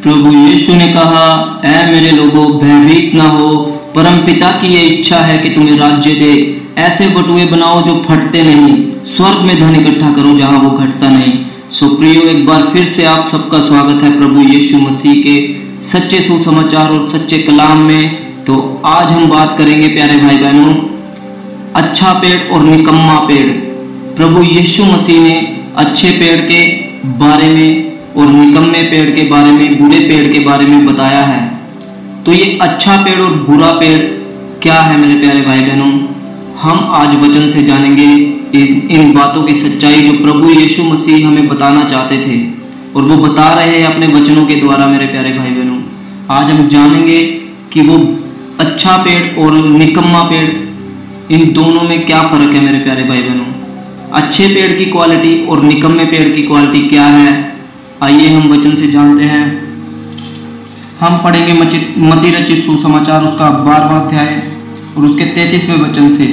प्रभु यीशु ने कहा, ऐ मेरे लोगों, भयभीत ना हो, परम पिता की ये इच्छा है कि तुम्हें राज्य दे। ऐसे बटुए बनाओ जो फटते नहीं, स्वर्ग में धन इकट्ठा करो जहां वो घटता नहीं। सो प्रियो, एक बार फिर से आप सबका स्वागत है प्रभु यीशु मसीह के सच्चे सुसमाचार और सच्चे कलाम में। तो आज हम बात करेंगे प्यारे भाई बहनों, अच्छा पेड़ और निकम्मा पेड़। प्रभु यीशु मसीह ने अच्छे पेड़ के बारे में और निकम्मे पेड़ के बारे में, बुरे पेड़ के बारे में बताया है। तो ये अच्छा पेड़ और बुरा पेड़ क्या है मेरे प्यारे भाई बहनों, हम आज वचन से जानेंगे इन बातों की सच्चाई जो प्रभु यीशु मसीह हमें बताना चाहते थे और वो बता रहे हैं अपने वचनों के द्वारा। मेरे प्यारे भाई बहनों, आज हम जानेंगे कि वो अच्छा पेड़ और निकम्मा पेड़, इन दोनों में क्या फर्क है मेरे प्यारे भाई बहनों। अच्छे पेड़ की क्वालिटी और निकम्मे पेड़ की क्वालिटी क्या है, आइए हम वचन से जानते हैं। हम पढ़ेंगे मत्ती रचित सुसमाचार उसका 12वां अध्याय और उसके 33वें वचन से।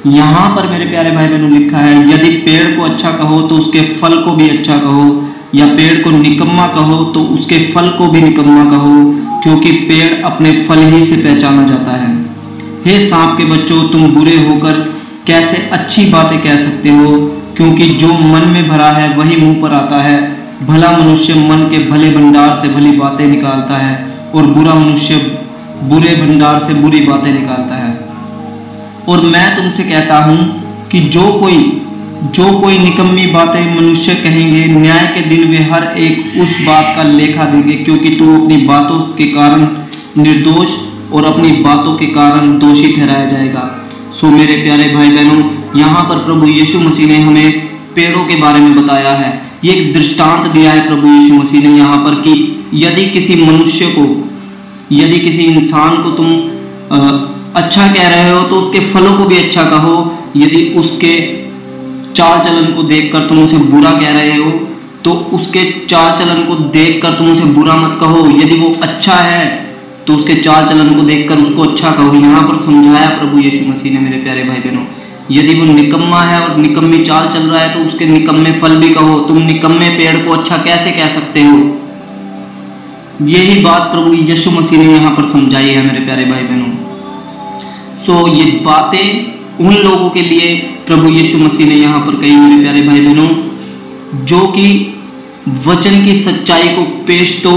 यहाँ पर मेरे प्यारे भाई बहनों लिखा है, यदि पेड़ को अच्छा कहो तो उसके फल को भी अच्छा कहो, या पेड़ को निकम्मा कहो तो उसके फल को भी निकम्मा कहो, क्योंकि पेड़ अपने फल ही से पहचाना जाता है। हे सांप के बच्चों, तुम बुरे होकर कैसे अच्छी बातें कह सकते हो, क्योंकि जो मन में भरा है वही मुंह पर आता है। भला मनुष्य मन के भले भंडार से भली बातें निकालता है, और बुरा मनुष्य बुरे भंडार से बुरी बातें निकालता है। और मैं तुमसे कहता हूं कि जो कोई निकम्मी बातें मनुष्य कहेंगे, न्याय के दिन वे हर एक उस बात का लेखा देंगे, क्योंकि तू अपनी बातों के कारण निर्दोष और अपनी बातों के कारण दोषी ठहराया जाएगा। सो मेरे प्यारे भाई बहनों, यहाँ पर प्रभु यीशु मसीह ने हमें पेड़ों के बारे में बताया है। ये एक दृष्टांत दिया है प्रभु यीशु मसीह ने यहाँ पर कि यदि किसी मनुष्य को, यदि किसी इंसान को तुम अच्छा कह रहे हो तो उसके फलों को भी अच्छा कहो। यदि उसके चाल चलन को देखकर तुम उसे बुरा कह रहे हो तो उसके चाल चलन को देखकर तुम उसे बुरा मत कहो। यदि वो अच्छा है तो उसके चाल चलन को देखकर उसको अच्छा कहो। यहाँ पर समझाया प्रभु यीशु मसीह ने मेरे प्यारे भाई बहनों। यदि वो निकम्मा है और निकम्मी चाल चल रहा है तो उसके निकम्मे फल भी कहो। तुम निकम्मे पेड़ को अच्छा कैसे कह सकते हो? यही बात प्रभु यीशु मसीह ने यहाँ पर समझाई है मेरे प्यारे भाई बहनों। सो ये बातें उन लोगों के लिए प्रभु यीशु मसीह ने यहाँ पर कही मेरे प्यारे भाई बहनों, जो कि वचन की सच्चाई को पेश तो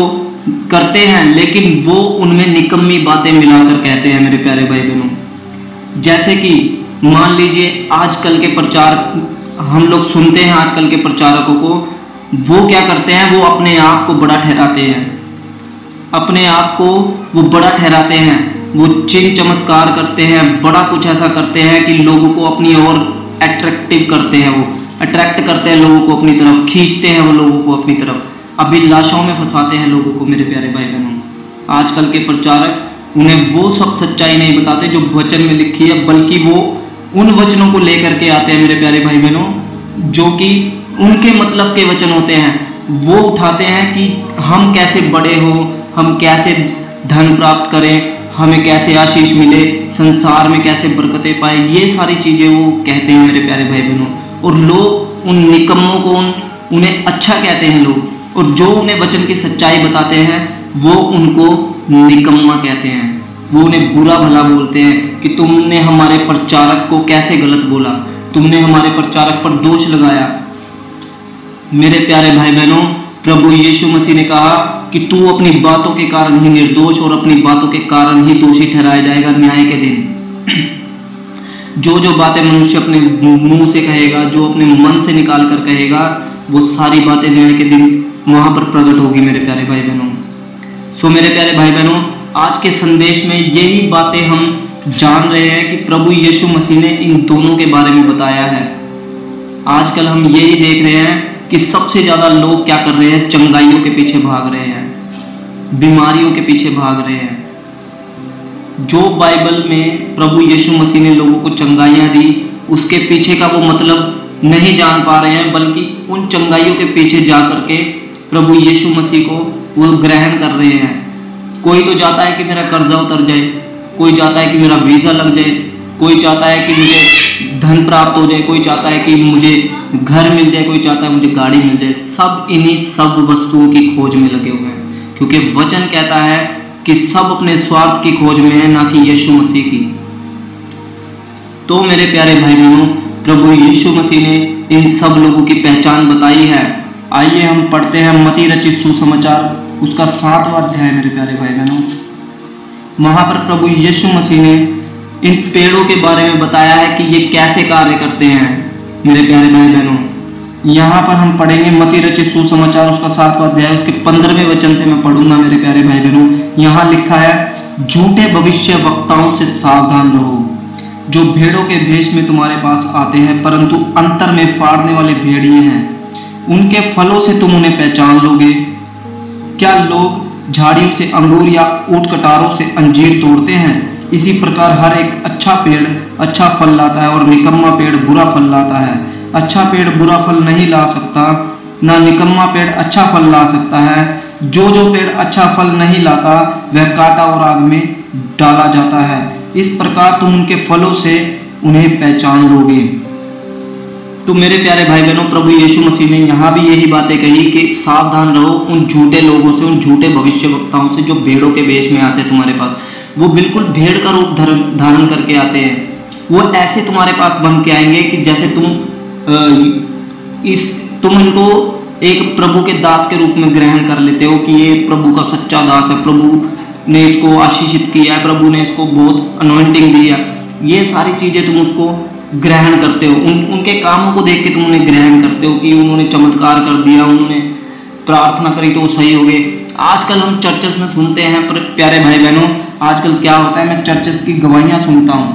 करते हैं लेकिन वो उनमें निकम्मी बातें मिलाकर कहते हैं मेरे प्यारे भाई बहनों। जैसे कि मान लीजिए आजकल के प्रचार हम लोग सुनते हैं, आजकल के प्रचारकों को, वो क्या करते हैं, वो अपने आप को बड़ा ठहराते हैं, अपने आप को वो बड़ा ठहराते हैं, वो चिन्ह चमत्कार करते हैं, बड़ा कुछ ऐसा करते हैं कि लोगों को अपनी ओर अट्रैक्टिव करते हैं, वो अट्रैक्ट करते हैं लोगों को अपनी तरफ, खींचते हैं वो लोगों को अपनी तरफ, अभिलाषाओं में फंसाते हैं लोगों को मेरे प्यारे भाई बहनों। आजकल के प्रचारक उन्हें वो सब सच्चाई नहीं बताते जो वचन में लिखी है, बल्कि वो उन वचनों को लेकर के आते हैं मेरे प्यारे भाई बहनों, जो कि उनके मतलब के वचन होते हैं। वो उठाते हैं कि हम कैसे बड़े हो, हम कैसे धन प्राप्त करें, हमें कैसे आशीष मिले, संसार में कैसे बरकतें पाए, ये सारी चीज़ें वो कहते हैं मेरे प्यारे भाई बहनों। और लोग उन निकम्मों को उन्हें अच्छा कहते हैं लोग, और जो उन्हें वचन की सच्चाई बताते हैं वो उनको निकम्मा कहते हैं। वो उन्हें बुरा भला बोलते हैं कि तुमने हमारे प्रचारक को कैसे गलत बोला, तुमने हमारे प्रचारक पर दोष लगाया। मेरे प्यारे भाई बहनों, प्रभु यीशु मसीह ने कहा कि तू अपनी बातों के कारण ही निर्दोष और अपनी बातों के कारण ही दोषी ठहराया जाएगा न्याय के दिन। जो बातें मनुष्य अपने मुंह से कहेगा, जो अपने मन से निकाल कर कहेगा, वो सारी बातें न्याय के दिन वहां पर प्रकट होगी मेरे प्यारे भाई बहनों। सो मेरे प्यारे भाई बहनों, आज के संदेश में यही बातें हम जान रहे हैं कि प्रभु यीशु मसीह ने इन दोनों के बारे में बताया है। आजकल हम यही देख रहे हैं कि सबसे ज्यादा लोग क्या कर रहे हैं, चंगाइयों के पीछे भाग रहे हैं, बीमारियों के पीछे भाग रहे हैं। जो बाइबल में प्रभु यीशु मसीह ने लोगों को चंगाइयां दी, उसके पीछे का वो मतलब नहीं जान पा रहे हैं, बल्कि उन चंगाइयों के पीछे जा करके प्रभु यीशु मसीह को वो ग्रहण कर रहे हैं। कोई तो चाहता है कि मेरा कर्जा उतर जाए, कोई चाहता है कि मेरा वीज़ा लग जाए, कोई चाहता है कि मुझे धन प्राप्त हो जाए, कोई चाहता है कि मुझे घर मिल जाए, कोई चाहता है मुझे गाड़ी मिल जाए। सब इन्हीं सब वस्तुओं की खोज में लगे हुए हैं। क्योंकि वचन कहता है कि सब अपने स्वार्थ की खोज में है, ना कि यीशु मसीह की। तो मेरे प्यारे भाई बहनों, प्रभु यीशु मसीह ने इन सब लोगों की पहचान बताई है। आइए हम पढ़ते हैं मत्ती रचित सुसमाचार उसका 7वां अध्याय। मेरे प्यारे भाई बहनों, वहां पर प्रभु यीशु मसीह ने इन पेड़ों के बारे में बताया है कि ये कैसे कार्य करते हैं। मेरे प्यारे भाई बहनों, यहाँ पर हम पढ़ेंगे मत्ती रचित सुसमाचार उसका 7वां अध्याय उसके 15वें वचन से मैं पढ़ूंगा। मेरे प्यारे भाई बहनों, यहाँ लिखा है, झूठे भविष्य वक्ताओं से सावधान रहो, जो भेड़ों के भेष में तुम्हारे पास आते हैं, परंतु अंतर में फाड़ने वाले भेड़िए हैं। उनके फलों से तुम उन्हें पहचान लोगे। क्या लोग झाड़ियों से अंगूर या ऊंट कटारों से अंजीर तोड़ते हैं? इसी प्रकार हर एक अच्छा पेड़ अच्छा फल लाता है और निकम्मा पेड़ बुरा फल लाता है। अच्छा पेड़ बुरा फल नहीं ला सकता, ना निकम्मा पेड़ अच्छा फल ला सकता है। जो पेड़ अच्छा फल नहीं लाता वह काटा और आग में डाला जाता है। इस प्रकार तुम उनके फलों से उन्हें पहचान लोगे। तो मेरे प्यारे भाई बहनों, प्रभु यीशु मसीह ने यहाँ भी यही बातें कही कि सावधान रहो उन झूठे लोगों से, उन झूठे भविष्यवक्ताओं से जो भेड़ों के वेश में आते हैं तुम्हारे पास। वो बिल्कुल भेड़ का रूप धारण करके आते हैं। वो ऐसे तुम्हारे पास बन के आएंगे कि जैसे तुम इनको एक प्रभु के दास के रूप में ग्रहण कर लेते हो कि ये प्रभु का सच्चा दास है, प्रभु ने इसको आशीषित किया है, प्रभु ने इसको बहुत अनॉइंटिंग दी है। ये सारी चीजें तुम उसको ग्रहण करते हो। उनके कामों को देख के तुम उन्हें ग्रहण करते हो कि उन्होंने चमत्कार कर दिया, उन्होंने प्रार्थना करी तो वो सही हो गए। आजकल हम चर्चेस में सुनते हैं, पर प्यारे भाई बहनों, आजकल क्या होता है, मैं चर्चेस की गवाहियां सुनता हूँ,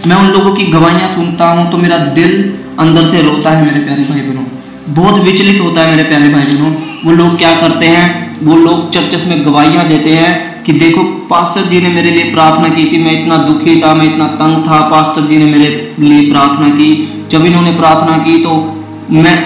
मैं उन लोगों की गवाहियां सुनता हूँ तो मेरा दिल अंदर से रोता है। मेरे प्यारे भाई बहनों, बहुत विचलित होता है। मेरे प्यारे भाई बहनों, वो लोग क्या करते हैं, वो लोग चर्चेस में गवाहियां देते हैं कि देखो पास्टर जी ने मेरे लिए प्रार्थना की थी, मैं इतना दुखी था, मैं इतना तंग था, पास्टर जी ने मेरे लिए प्रार्थना की, जब इन्होंने प्रार्थना की तो मैं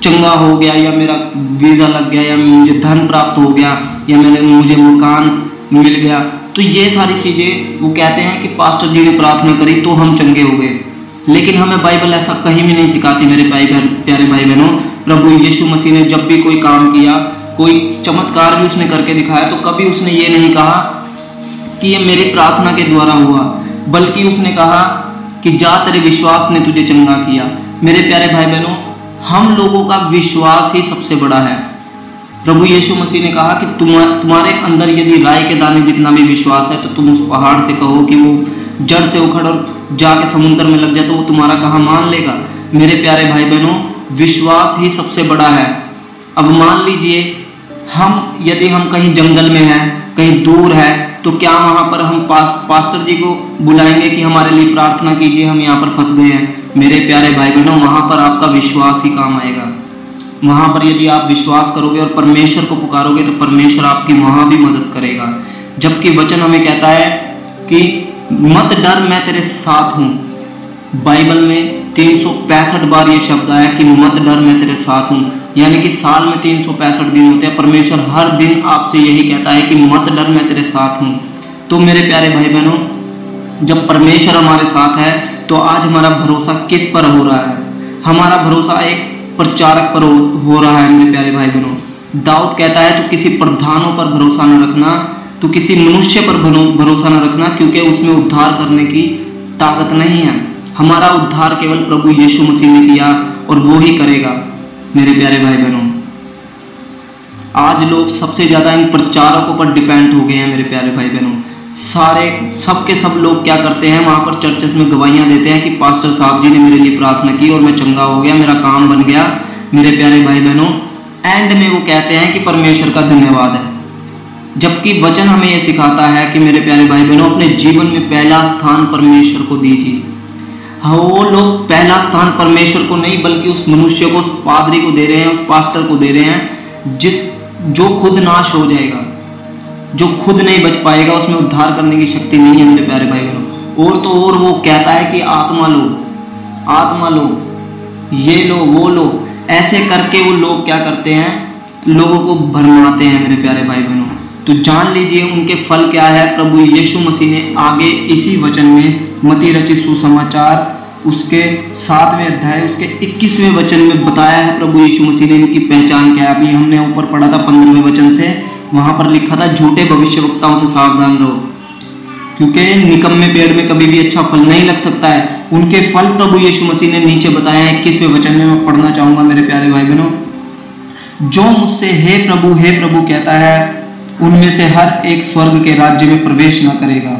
चंगा हो गया, या मेरा वीज़ा लग गया, या मुझे धन प्राप्त हो गया, या मुझे मकान मिल गया। तो ये सारी चीज़ें वो कहते हैं कि पास्टर जी ने प्रार्थना करी तो हम चंगे हो गए। लेकिन हमें बाइबल ऐसा कहीं भी नहीं सिखाती। मेरे प्यारे भाई बहनों, प्रभु यीशु मसीह ने जब भी कोई काम किया, कोई चमत्कार भी उसने करके दिखाया, तो कभी उसने ये नहीं कहा कि ये मेरी प्रार्थना के द्वारा हुआ, बल्कि उसने कहा कि जा तेरे विश्वास ने तुझे चंगा किया। मेरे प्यारे भाई बहनों, हम लोगों का विश्वास ही सबसे बड़ा है। प्रभु यीशु मसीह ने कहा कि तुम्हारे अंदर यदि राई के दाने जितना भी विश्वास है तो तुम उस पहाड़ से कहो कि वो जड़ से उखड़ और जाके समुद्र में लग जाए, तो वो तुम्हारा कहा मान लेगा। मेरे प्यारे भाई बहनों, विश्वास ही सबसे बड़ा है। अब मान लीजिए यदि हम कहीं जंगल में हैं, कहीं दूर है, तो क्या वहां पर हम पास्टर जी को बुलाएंगे कि हमारे लिए प्रार्थना कीजिए, हम यहाँ पर फंस गए हैं? मेरे प्यारे भाई बहनों, वहां पर आपका विश्वास ही काम आएगा। वहां पर यदि आप विश्वास करोगे और परमेश्वर को पुकारोगे तो परमेश्वर आपकी वहां भी मदद करेगा। जबकि वचन हमें कहता है कि मत डर, मैं तेरे साथ हूँ। बाइबल में 365 बार ये शब्द आया कि मत डर, मैं तेरे साथ हूँ। यानी कि साल में 365 दिन होते हैं, परमेश्वर हर दिन आपसे यही कहता है कि मत डर, मैं तेरे साथ हूँ। तो मेरे प्यारे भाई बहनों, जब परमेश्वर हमारे साथ है तो आज हमारा भरोसा किस पर हो रहा है? हमारा भरोसा एक प्रचारक पर हो रहा है। मेरे प्यारे भाई बहनों, दाऊद कहता है तो किसी प्रधानों पर भरोसा न रखना, तो किसी मनुष्य पर भरोसा न रखना, क्योंकि उसमें उद्धार करने की ताकत नहीं है। हमारा उद्धार केवल प्रभु यीशु मसीह ने किया और वो ही करेगा। मेरे प्यारे भाई बहनों, आज लोग सबसे ज्यादा इन प्रचारकों पर डिपेंड हो गए हैं। मेरे प्यारे भाई बहनों, सब लोग क्या करते हैं, वहां पर चर्चेस में गवाहियां देते हैं कि पास्टर साहब जी ने मेरे लिए प्रार्थना की और मैं चंगा हो गया, मेरा काम बन गया। मेरे प्यारे भाई बहनों, एंड में वो कहते हैं कि परमेश्वर का धन्यवाद है। जबकि वचन हमें यह सिखाता है कि मेरे प्यारे भाई बहनों, अपने जीवन में पहला स्थान परमेश्वर को दीजिए। हाँ, वो लोग पहला स्थान परमेश्वर को नहीं बल्कि उस मनुष्य को, उस पादरी को दे रहे हैं, उस पास्टर को दे रहे हैं जो खुद नाश हो जाएगा, जो खुद नहीं बच पाएगा, उसमें उद्धार करने की शक्ति नहीं है। मेरे प्यारे भाई बहनों, और तो और वो कहता है कि आत्मा लो, ये लो, वो लो, ऐसे करके वो लोग क्या करते हैं, लोगों को भरमाते हैं। मेरे प्यारे भाई बहनों, तो जान लीजिए उनके फल क्या है। प्रभु यीशु मसीह ने आगे इसी वचन में मत्ती रचित सुसमाचार उसके 7वें अध्याय उसके 21वें वचन में बताया है। प्रभु यीशु मसीह ने इनकी पहचान क्या है। अभी हमने ऊपर पढ़ा था 15वें वचन से, वहां पर लिखा था झूठे भविष्यवक्ताओं से सावधान रहो, क्योंकि निकम्मे पेड़ में कभी भी अच्छा फल नहीं लग सकता है। उनके फल प्रभु यीशु मसीह ने नीचे बताया है। 21वें वचन में मैं पढ़ना चाहूंगा मेरे प्यारे भाई बहनों, जो मुझसे हे प्रभु कहता है, उनमें से हर एक स्वर्ग के राज्य में प्रवेश न करेगा,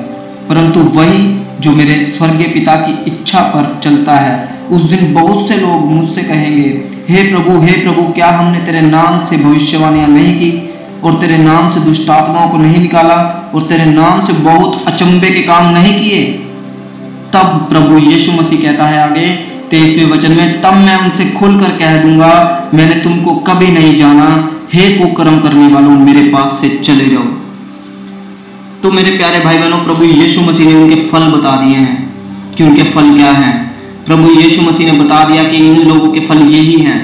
परंतु वही जो मेरे स्वर्गीय पिता की इच्छा पर चलता है। उस दिन बहुत से लोग मुझसे कहेंगे, हे प्रभु, क्या हमने तेरे नाम से भविष्यवाणियां नहीं की और तेरे नाम से दुष्ट आत्माओं को नहीं निकाला और तेरे नाम से बहुत अचंभे के काम नहीं किए? तब प्रभु यीशु मसीह कहता है आगे 23वें वचन में, तब मैं उनसे खुलकर कह दूंगा, मैंने तुमको कभी नहीं जाना, हे कुकर्म करने वालों, मेरे पास से चले जाओ। तो मेरे प्यारे भाई बहनों, प्रभु यीशु मसीह ने उनके फल बता दिए हैं कि उनके फल क्या हैं। प्रभु यीशु मसीह ने बता दिया कि इन लोगों के फल यही हैं।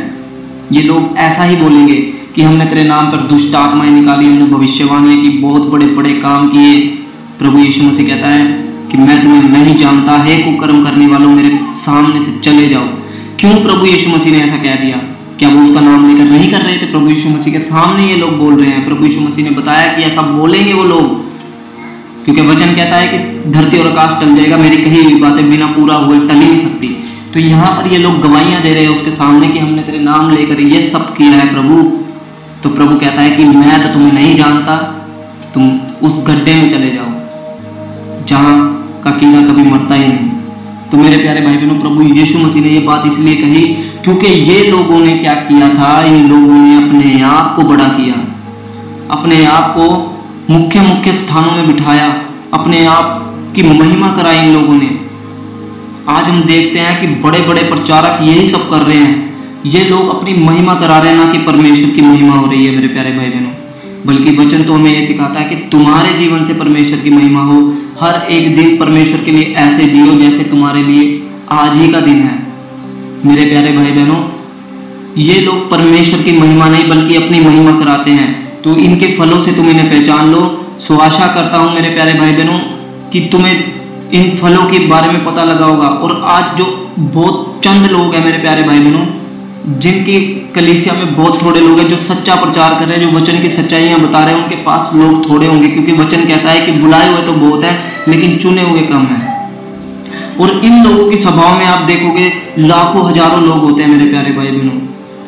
ये लोग ऐसा ही बोलेंगे कि हमने तेरे नाम पर दुष्ट आत्माएं निकाली, हमने भविष्यवाणियां की, बहुत बड़े बड़े काम किए। प्रभु यीशु मसीह कहता है कि मैं तुम्हें नहीं जानता, हे कुकर्म करने वालों, मेरे सामने से चले जाओ। क्यों प्रभु यीशु मसीह ने ऐसा कह दिया? क्या वो उसका नाम लेकर नहीं कर रहे थे? प्रभु यीशु मसीह के सामने ये लोग बोल रहे हैं। प्रभु यीशु मसीह ने बताया कि ऐसा बोलेंगे वो लोग, क्योंकि वचन कहता है कि धरती और आकाश टल जाएगा, मेरी कही हुई बातें बिना पूरा हुए टल ही नहीं सकती। तो यहाँ पर ये लोग गवाहियां दे रहे हैं उसके सामने कि हमने तेरे नाम लेकर ये सब किया है प्रभु। तो प्रभु कहता है कि मैं तो तुम्हें नहीं जानता, तुम उस गड्ढे में चले जाओ जहां का कीड़ा कभी मरता ही नहीं। तो मेरे प्यारे भाई बहनों, प्रभु यीशु मसीह ने ये बात इसलिए कही क्योंकि ये लोगों ने क्या किया था, इन लोगों ने अपने आप को बड़ा किया, अपने आप को मुख्य स्थानों में बिठाया, अपने आप की महिमा कराई इन लोगों ने। आज हम देखते हैं कि बड़े बड़े प्रचारक यही सब कर रहे हैं। ये लोग अपनी महिमा करा रहे हैं, ना कि परमेश्वर की महिमा हो रही है मेरे प्यारे भाई बहनों। बल्कि वचन तो हमें ये सिखाता है कि तुम्हारे जीवन से परमेश्वर की महिमा हो। हर एक दिन परमेश्वर के लिए ऐसे जियो जैसे तुम्हारे लिए आज ही का दिन है। मेरे प्यारे भाई बहनों, ये लोग परमेश्वर की महिमा नहीं बल्कि अपनी महिमा कराते हैं। तो इनके फलों से तुम इन्हें पहचान लो। सो आशा करता हूं मेरे प्यारे भाई बहनों कि तुम्हें इन फलों के बारे में पता लगा होगा। और आज जो बहुत चंद लोग हैं मेरे प्यारे भाई बहनों, जिनकी कलीसिया में बहुत थोड़े लोग हैं जो सच्चा प्रचार कर रहे हैं, जो वचन की सच्चाइयां बता रहे हैं, उनके पास लोग थोड़े होंगे, क्योंकि वचन कहता है कि बुलाए हुए तो बहुत है लेकिन चुने हुए कम है। और इन लोगों की सभाओं में आप देखोगे लाखों हजारों लोग होते हैं मेरे प्यारे भाई बहनों,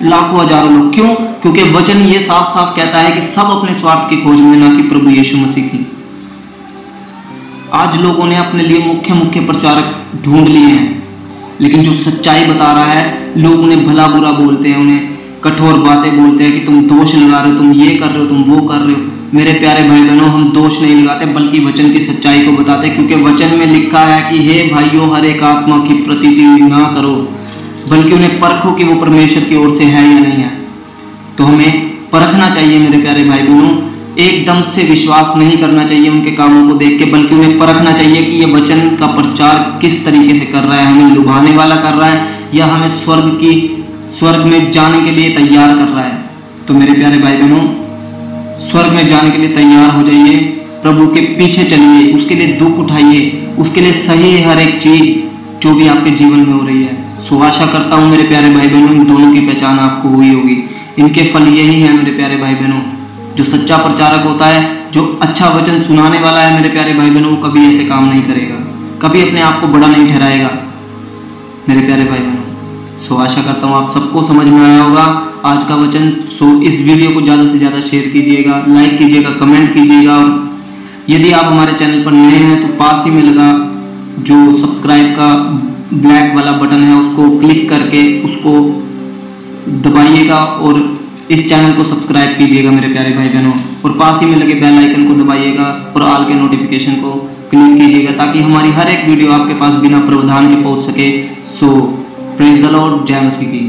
लाखों हजारों लोग। क्यों? क्योंकि वचन ये साफ साफ कहता है कि सब अपने स्वार्थ की खोज में, ना कि प्रभु यीशु मसीह की। आज लोगों ने अपने लिए मुख्य प्रचारक ढूंढ लिए हैं, लेकिन जो सच्चाई बता रहा है लोग उन्हें भला बुरा बोलते हैं, उन्हें कठोर बातें बोलते हैं कि तुम दोष लगा रहे हो, तुम ये कर रहे हो, तुम वो कर रहे हो। मेरे प्यारे भाई बहनों, हम दोष नहीं लगाते बल्कि वचन की सच्चाई को बताते, क्योंकि वचन में लिखा है कि हे भाइयों, हर एक आत्मा की प्रतीति ना करो, बल्कि उन्हें परखो कि वो परमेश्वर की ओर से है या नहीं है। तो हमें परखना चाहिए मेरे प्यारे भाई बहनों, एकदम से विश्वास नहीं करना चाहिए उनके कामों को देख के, बल्कि उन्हें परखना चाहिए कि ये वचन का प्रचार किस तरीके से कर रहा है, हमें लुभाने वाला कर रहा है या हमें स्वर्ग में जाने के लिए तैयार कर रहा है। तो मेरे प्यारे भाई बहनों, स्वर्ग में जाने के लिए तैयार हो जाइए, प्रभु के पीछे चलिए, उसके लिए दुख उठाइए, उसके लिए सही हर एक चीज जो भी आपके जीवन में हो रही है। सो आशा करता हूँ मेरे प्यारे भाई बहनों, इन दोनों की पहचान आपको हुई होगी। इनके फल यही है मेरे प्यारे भाई बहनों। जो सच्चा प्रचारक होता है, जो अच्छा वचन सुनाने वाला है मेरे प्यारे भाई बहनों, वो कभी ऐसे काम नहीं करेगा, कभी अपने आप को बड़ा नहीं ठहराएगा मेरे प्यारे भाई बहनों। सो आशा करता हूँ आप सबको समझ में आया होगा आज का वचन। सो इस वीडियो को ज़्यादा से ज़्यादा शेयर कीजिएगा, लाइक कीजिएगा, कमेंट कीजिएगा। और यदि आप हमारे चैनल पर नए हैं तो पास ही में लगा जो सब्सक्राइब का ब्लैक वाला बटन है उसको क्लिक करके उसको दबाइएगा और इस चैनल को सब्सक्राइब कीजिएगा मेरे प्यारे भाई बहनों। और पास ही में लगे बेल आइकन को दबाइएगा और ऑल के नोटिफिकेशन को क्लिक कीजिएगा, ताकि हमारी हर एक वीडियो आपके पास बिना प्रावधान के पहुंच सके। सो प्रेज द लॉर्ड, जय मसीह की।